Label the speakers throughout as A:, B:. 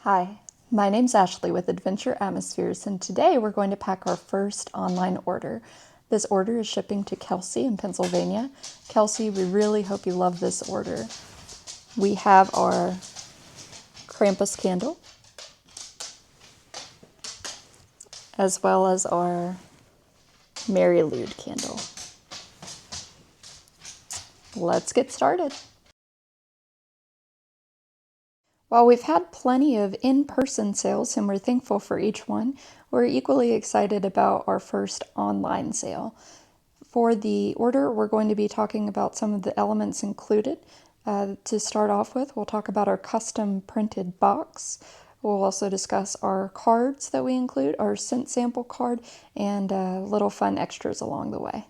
A: Hi, my name's Ashley with Adventure Atmospheres, and today we're going to pack our first online order. This order is shipping to Kelsey in Pennsylvania. Kelsey, we really hope you love this order. We have our Krampus candle, as well as our Mary Lude candle. Let's get started. While we've had plenty of in-person sales and we're thankful for each one, we're equally excited about our first online sale. For the order, we're going to be talking about some of the elements included. To start off with, we'll talk about our custom printed box. We'll also discuss our cards that we include, our scent sample card, and little fun extras along the way.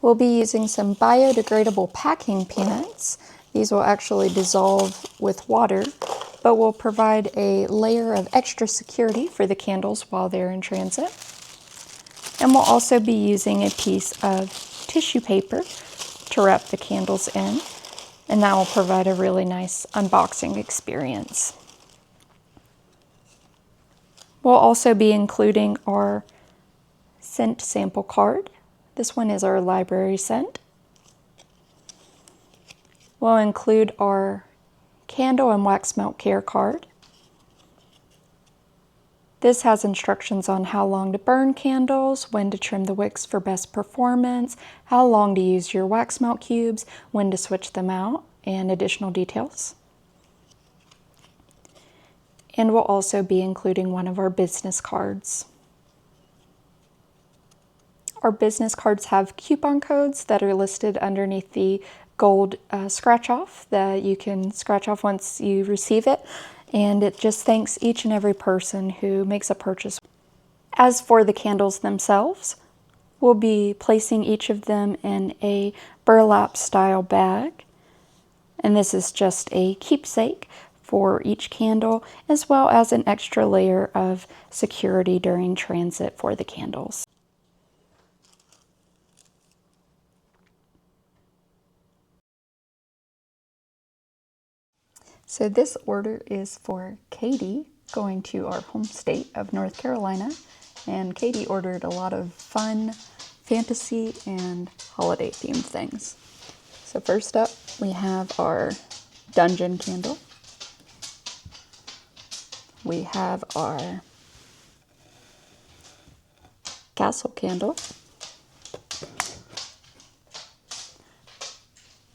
A: We'll be using some biodegradable packing peanuts. These will actually dissolve with water, but will provide a layer of extra security for the candles while they're in transit. And we'll also be using a piece of tissue paper to wrap the candles in, and that will provide a really nice unboxing experience. We'll also be including our scent sample card. This one is our library scent. We'll include our candle and wax melt care card. This has instructions on how long to burn candles, when to trim the wicks for best performance, how long to use your wax melt cubes, when to switch them out, and additional details. And we'll also be including one of our business cards. Our business cards have coupon codes that are listed underneath the gold scratch off that you can scratch off once you receive it, and it just thanks each and every person who makes a purchase. As for the candles themselves, we'll be placing each of them in a burlap style bag, and this is just a keepsake for each candle, as well as an extra layer of security during transit for the candles. So this order is for Katie going to our home state of North Carolina, and Katie ordered a lot of fun fantasy and holiday themed things. So first up we have our dungeon candle. We have our castle candle.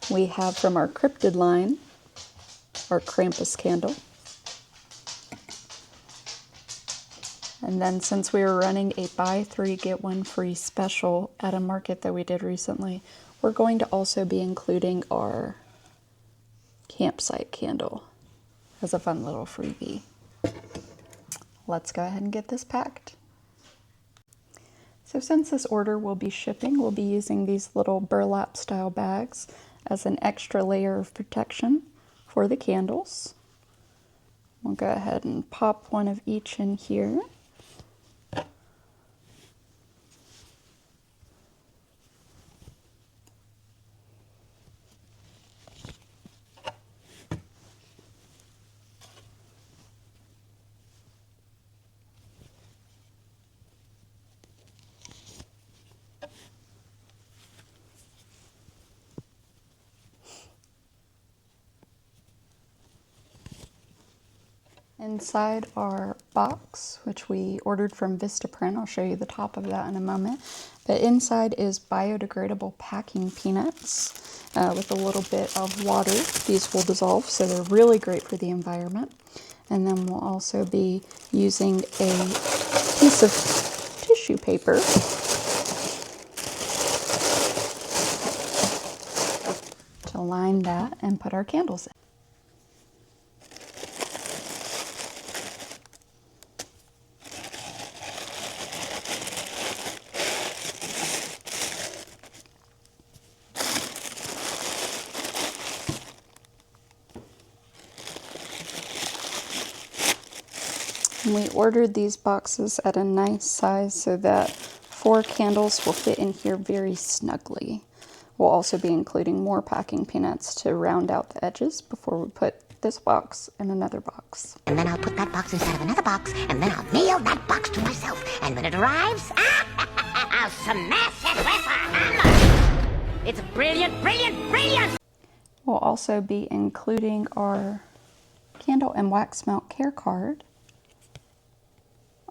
A: We have from our cryptid line our Krampus candle. And then since we were running a buy 3 get 1 free special at a market that we did recently, we're going to also be including our campsite candle as a fun little freebie. Let's go ahead and get this packed. So since this order will be shipping, we'll be using these little burlap style bags as an extra layer of protection for the candles. We'll go ahead and pop one of each in here. Inside our box, which we ordered from Vistaprint, I'll show you the top of that in a moment, but inside is biodegradable packing peanuts with a little bit of water. These will dissolve, so they're really great for the environment. And then we'll also be using a piece of tissue paper to line that and put our candles in. And we ordered these boxes at a nice size so that 4 candles will fit in here very snugly. We'll also be including more packing peanuts to round out the edges before we put this box in another box.
B: And then I'll put that box inside of another box, and then I'll nail that box to myself. And when it arrives, I'll smash it with a hammer. It's brilliant, brilliant, brilliant!
A: We'll also be including our candle and wax melt care card.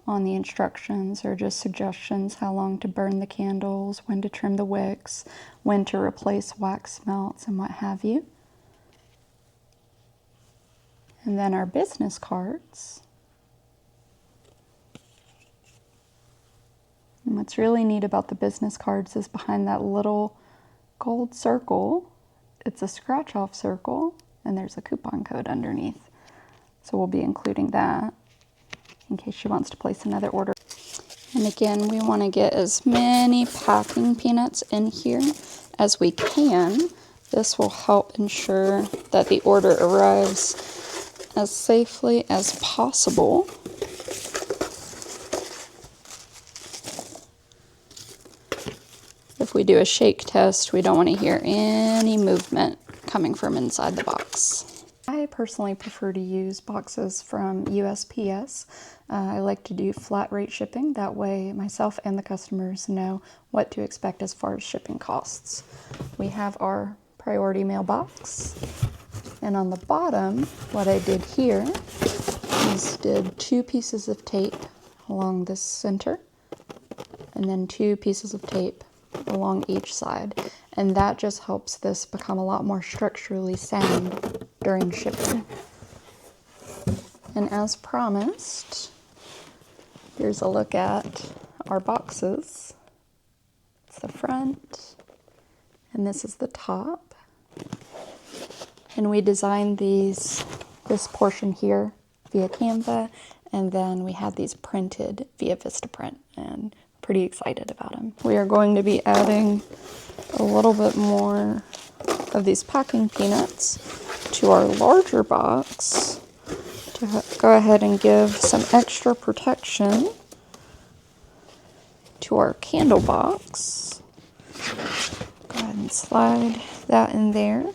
A: On the instructions or just suggestions how long to burn the candles, when to trim the wicks, when to replace wax melts, and what have you. And then our business cards. And what's really neat about the business cards is behind that little gold circle, it's a scratch-off circle, and there's a coupon code underneath. So we'll be including that in case she wants to place another order. And again, we want to get as many packing peanuts in here as we can. This will help ensure that the order arrives as safely as possible. If we do a shake test, we don't want to hear any movement coming from inside the box. I personally prefer to use boxes from USPS. I like to do flat rate shipping. That way myself and the customers know what to expect as far as shipping costs. We have our priority mailbox. And on the bottom, what I did here is did 2 pieces of tape along this center and then 2 pieces of tape along each side. And that just helps this become a lot more structurally sound during shipping. And as promised, here's a look at our boxes. It's the front, and this is the top. And we designed this portion here via Canva, and then we had these printed via Vistaprint, and pretty excited about them. We are going to be adding a little bit more of these packing peanuts to our larger box to go ahead and give some extra protection to our candle box. Go ahead and slide that in there.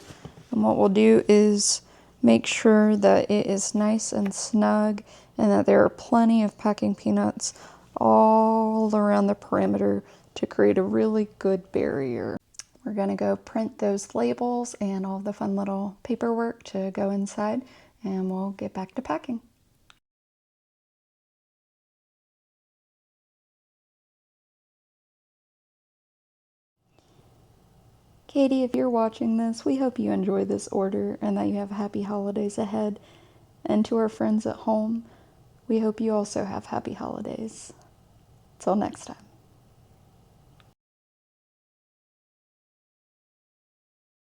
A: And what we'll do is make sure that it is nice and snug and that there are plenty of packing peanuts all around the perimeter to create a really good barrier. We're going to go print those labels and all the fun little paperwork to go inside, and we'll get back to packing. Katie, if you're watching this, we hope you enjoy this order and that you have happy holidays ahead. And to our friends at home, we hope you also have happy holidays. Till next time.